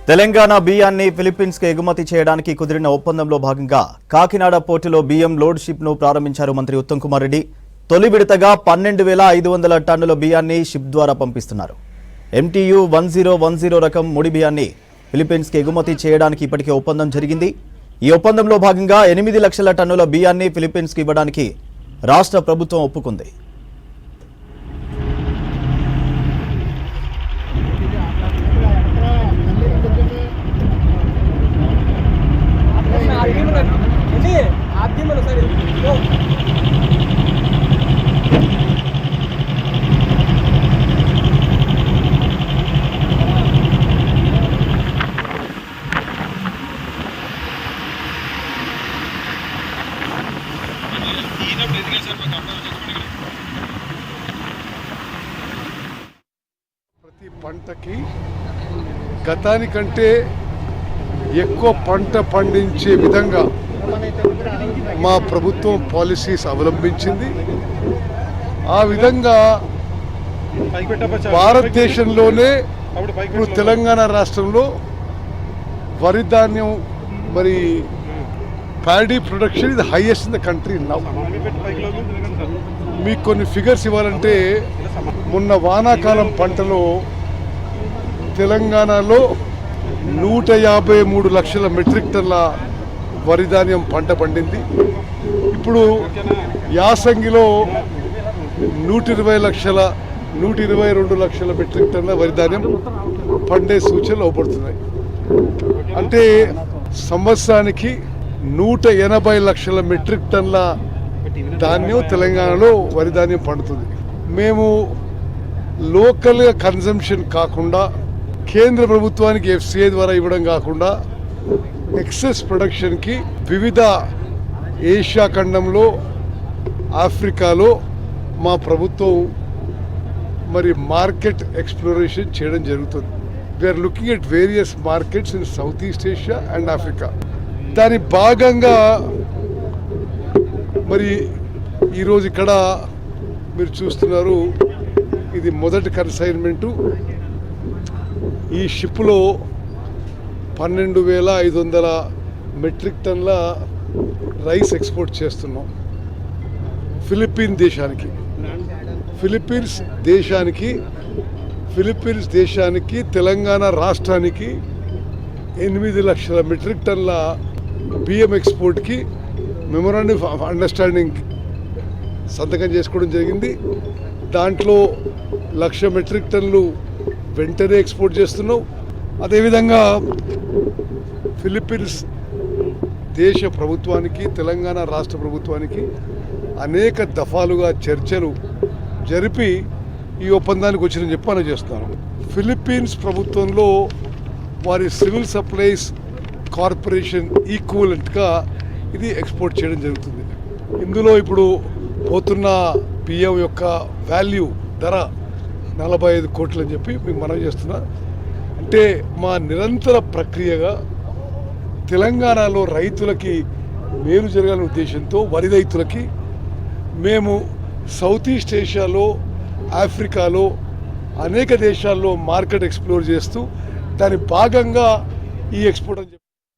తెలంగాణ బియ్యాన్ని ఫిలిప్పీన్స్ కి ఎగుమతి చేయడానికి కుదిరిన ఒప్పందంలో భాగంగా కాకినాడ పోర్టులో బియ్యం లోడ్ షిప్ ను ప్రారంభించారు మంత్రి ఉత్తమ్ కుమార్ రెడ్డి. తొలి విడతగా 12,500 టన్నుల బియ్యాన్ని షిప్ ద్వారా పంపిస్తున్నారు. MTU 1010 రకం ముడి బియ్యాన్ని ఫిలిప్పీన్స్ కి ఎగుమతి చేయడానికి ఇప్పటికే ఒప్పందం జరిగింది. ఈ ఒప్పందంలో భాగంగా 8 లక్షల టన్నుల బియ్యాన్ని ఫిలిప్పీన్స్ కి ఇవ్వడానికి రాష్ట్ర ప్రభుత్వం ఒప్పుకుంది. ప్రతి పంటకి గతానికంటే ఎక్కువ పంట పండించే విధంగా మా ప్రభుత్వం పాలసీస్ అవలంబించింది. ఆ విధంగా భారతదేశంలోనే ఇప్పుడు తెలంగాణ రాష్ట్రంలో వరి ధాన్యం మరి ప్యాడీ ప్రొడక్షన్ ఇది highest in the country now. మీకు కొన్ని ఫిగర్స్ ఇవ్వాలంటే మొన్న వానాకాలం పంటలో తెలంగాణలో 153 లక్షల మెట్రిక్ టన్ల వరి ధాన్యం పంట పండింది. ఇప్పుడు యాసంగిలో 122 లక్షల మెట్రిక్ టన్ల వరి ధాన్యం పండే సూచనలు అవపడుతున్నాయి. అంటే సంవత్సరానికి 180 లక్షల మెట్రిక్ టన్ల ధాన్యం తెలంగాణలో వరి ధాన్యం పండుతుంది. మేము లోకల్గా కన్జంప్షన్ కాకుండా కేంద్ర ప్రభుత్వానికి FCI ద్వారా ఇవ్వడం కాకుండా ఎక్సెస్ ప్రొడక్షన్కి వివిధ ఏషియా ఖండంలో ఆఫ్రికాలో మా ప్రభుత్వం మరి మార్కెట్ ఎక్స్ప్లోరేషన్ చేయడం జరుగుతుంది. We're looking at various markets in South East Asia and Africa. దాని భాగంగా మరి ఈరోజు ఇక్కడ మీరు చూస్తున్నారు, ఇది మొదటి కన్సైన్మెంటు. ఈ షిప్లో 12,500 మెట్రిక్ టన్ల రైస్ ఎక్స్పోర్ట్ చేస్తున్నాం ఫిలిప్పీన్స్ దేశానికి తెలంగాణ రాష్ట్రానికి 8 లక్షల మెట్రిక్ టన్ల బియ్యం ఎక్స్పోర్ట్కి మెమోరాండం ఆఫ్ అండర్స్టాండింగ్ సంతకం చేసుకోవడం జరిగింది. దాంట్లో 1,00,000 మెట్రిక్ టన్నులు వెంటనే ఎక్స్పోర్ట్ చేస్తున్నాం. అదేవిధంగా ఫిలిప్పీన్స్ దేశ ప్రభుత్వానికి తెలంగాణ రాష్ట్ర ప్రభుత్వానికి అనేక దఫాలుగా చర్చలు జరిపి ఈ ఒప్పందానికి వచ్చిన చెప్పాలని చేస్తున్నాను. ఫిలిప్పీన్స్ ప్రభుత్వంలో వారి సివిల్ సప్లైస్ కార్పొరేషన్ ఈక్వలెంట్గా ఇది ఎక్స్పోర్ట్ చేయడం జరుగుతుంది. ఇందులో ఇప్పుడు పోతున్న బియ్యం యొక్క వాల్యూ ధర 45 కోట్లు అని చెప్పి మీకు మనవి చేస్తున్నా. అంటే మా నిరంతర ప్రక్రియగా తెలంగాణలో రైతులకి మేలు జరగాలనే ఉద్దేశంతో వరి రైతులకి మేము సౌత్ ఈస్ట్ ఏషియాలో ఆఫ్రికాలో అనేక దేశాల్లో మార్కెట్ ఎక్స్ప్లోర్ చేస్తూ దాని భాగంగా ఈ ఎక్స్పోర్ట్ అని